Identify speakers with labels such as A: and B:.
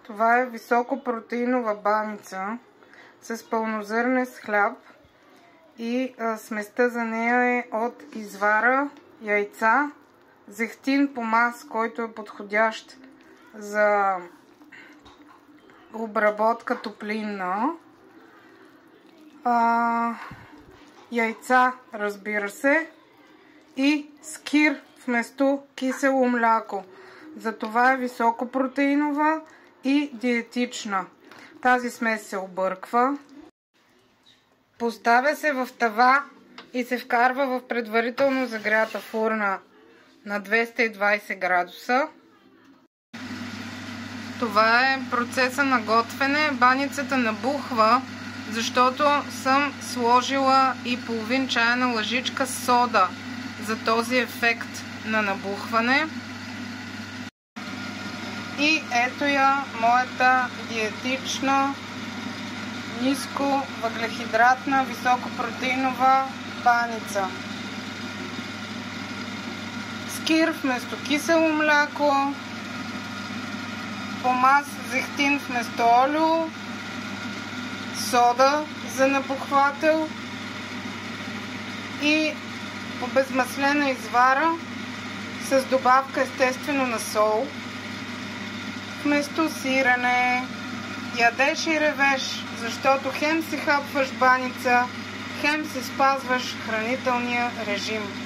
A: Това е високопротеинова баница с пълнозърнест хляб и сместа за нея е от извара, яйца, зехтин помаз, който е подходящ за обработка топлинна, яйца, разбира се, и скир вместо кисело мляко. Затова е високопротеинова и диетична. Тази смес се обърква. Поставя се в тава и се вкарва в предварително загрята фурна на 220 градуса. Това е процеса на готвене. Баницата набухва, защото съм сложила и половин чайна лъжичка сода за този ефект на набухване. И ето я, моята диетична, ниско въглехидратна, високопротеинова баница. Скир вместо кисело мляко, помаз зехтин вместо олио, сода за набухвател и обезмаслена извара с добавка естествено на сол. Вместо сирене, ядеш и ревеш, защото хем си хапваш баница, хем си спазваш хранителния режим.